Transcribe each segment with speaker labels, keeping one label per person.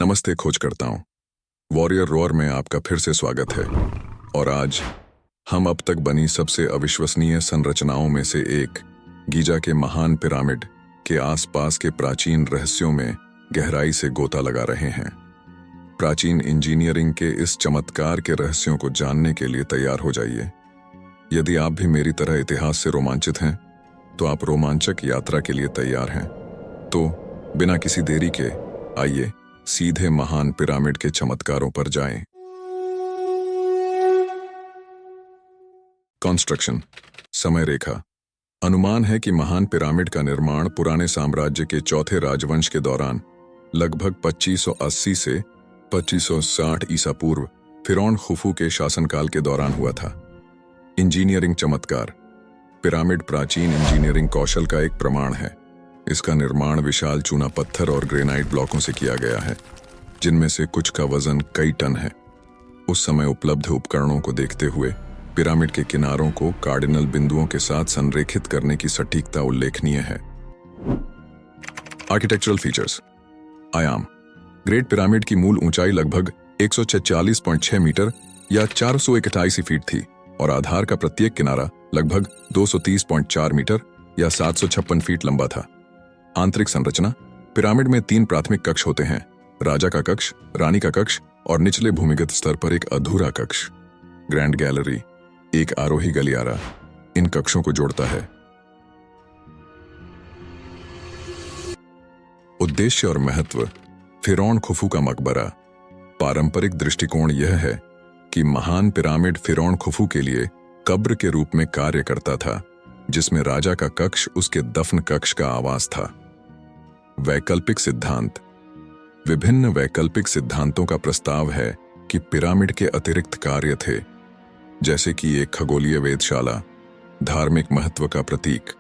Speaker 1: नमस्ते खोजकर्ताओं। Warrior row or में आपका फिर से स्वागत है। और आज हम अब तक बनी सबसे अविश्वसनीय संरचनाओं में से एक गीजा के महान पिरामिड के आसपास के प्राचीन रहस्यों में गहराई से गोता लगा रहे हैं। प्राचीन इंजीनियरिंग के इस चमत्कार के रहस्यों को जानने के लिए तैयार हो जाइए। यदि आप भी मेरी तरह इतिहास से रोमांचित हैं तो आप रोमांचक यात्रा के लिए तैयार हैं। तो बिना किसी देरी के आइए सीधे महान पिरामिड के चमत्कारों पर जाएं। कंस्ट्रक्शन समय रेखा। अनुमान है कि महान पिरामिड का निर्माण पुराने साम्राज्य के चौथे राजवंश के दौरान लगभग 2580 से 2560 ईसा पूर्व फिरौन खुफू के शासनकाल के दौरान हुआ था। इंजीनियरिंग चमत्कार। पिरामिड प्राचीन इंजीनियरिंग कौशल का एक प्रमाण है। इसका निर्माण विशाल चूना पत्थर और ग्रेनाइट ब्लॉकों से किया गया है, जिनमें से कुछ का वजन कई टन है। उस समय उपलब्ध उपकरणों को देखते हुए पिरामिड के किनारों को कार्डिनल बिंदुओं के साथ संरेखित करने की सटीकता उल्लेखनीय है। Architectural features. आयाम। ग्रेट पिरामिड की मूल ऊंचाई लगभग 146.6 मीटर या 481 फीट थी और आधार का प्रत्येक किनारा लगभग 230.4 मीटर या 756 फीट लंबा था। आंतरिक संरचना। पिरामिड में 3 प्राथमिक कक्ष होते हैं: राजा का कक्ष, रानी का कक्ष और निचले भूमिगत स्तर पर एक अधूरा कक्ष। ग्रैंड गैलरी, एक आरोही गलियारा, इन कक्षों को जोड़ता है। उद्देश्य और महत्व। फिरौन खुफू का मकबरा। पारंपरिक दृष्टिकोण यह है कि महान पिरामिड फिरौन खुफू के लिए कब्र के रूप में कार्य करता था, जिसमें राजा का कक्ष उसके दफन कक्ष का आवास था। वैकल्पिक सिद्धांत। विभिन्न वैकल्पिक सिद्धांतों का प्रस्ताव है कि पिरामिड के अतिरिक्त कार्य थे, जैसे कि एक खगोलीय वेधशाला, धार्मिक महत्व का प्रतीक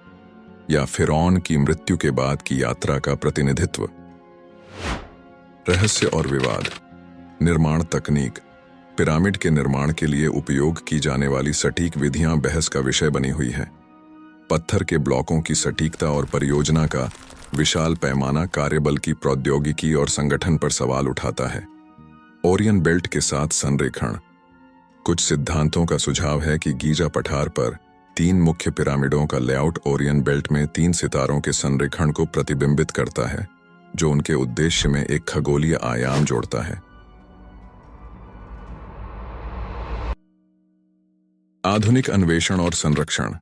Speaker 1: या फिरौन की मृत्यु के बाद की यात्रा का प्रतिनिधित्व। रहस्य और विवाद। निर्माण तकनीक। पिरामिड के निर्माण के लिए उपयोग की जाने वाली सटीक विधियां बहस का विषय बनी हुई हैं। पत्थर के ब्लॉकों की सटीकता और परियोजना का विशाल पैमाना कार्यबल की प्रौद्योगिकी और संगठन पर सवाल उठाता है। ओरियन बेल्ट के साथ संरेखण। कुछ सिद्धांतों का सुझाव है कि गीजा पठार पर 3 मुख्य पिरामिडों का लेआउट ओरियन बेल्ट में 3 सितारों के संरेखण को प्रतिबिंबित करता है, जो उनके उद्देश्य में एक खगोलीय आयाम जोड़ता है। आधुनिक अन्वेषण और संरक्षण।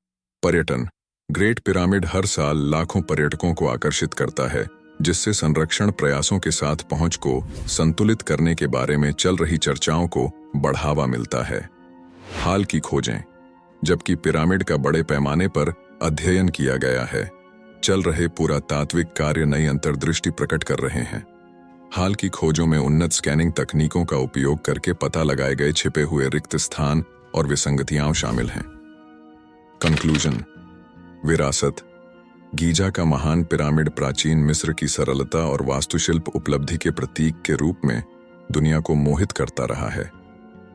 Speaker 1: पर्यटन। ग्रेट पिरामिड हर साल लाखों पर्यटकों को आकर्षित करता है, जिससे संरक्षण प्रयासों के साथ पहुंच को संतुलित करने के बारे में चल रही चर्चाओं को बढ़ावा मिलता है। हाल की खोजें। जबकि पिरामिड का बड़े पैमाने पर अध्ययन किया गया है, चल रहे पुरातात्विक कार्य नई अंतर्दृष्टि प्रकट कर रहे हैं। हाल की खोजों में उन्नत स्कैनिंग तकनीकों का उपयोग करके पता लगाए गए छिपे हुए रिक्त स्थान और विसंगतियां शामिल हैं। कंक्लूजन। विरासत। गीजा का महान पिरामिड प्राचीन मिस्र की सरलता और वास्तुशिल्प उपलब्धि के प्रतीक के रूप में दुनिया को मोहित करता रहा है।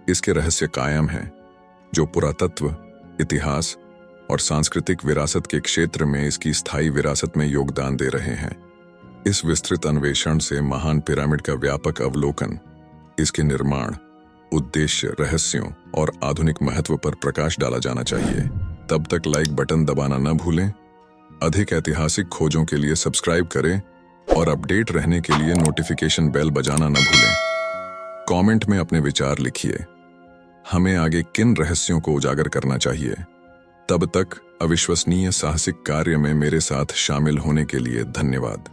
Speaker 1: इसके रहस्य कायम हैं, जो पुरातत्व, इतिहास और सांस्कृतिक विरासत के क्षेत्र में इसकी स्थायी विरासत में योगदान दे रहे हैं। इस विस्तृत अन्वेषण से महान पिरामिड का व्यापक अवलोकन, इसके निर्माण, उद्देश्य, रहस्यों और आधुनिक महत्व पर प्रकाश डाला जाना चाहिए। तब तक लाइक बटन दबाना न भूलें। अधिक ऐतिहासिक खोजों के लिए सब्सक्राइब करें और अपडेट रहने के लिए नोटिफिकेशन बेल बजाना न भूलें। कमेंट में अपने विचार लिखिए। हमें आगे किन रहस्यों को उजागर करना चाहिए। तब तक अविश्वसनीय साहसिक कार्य में मेरे साथ शामिल होने के लिए धन्यवाद।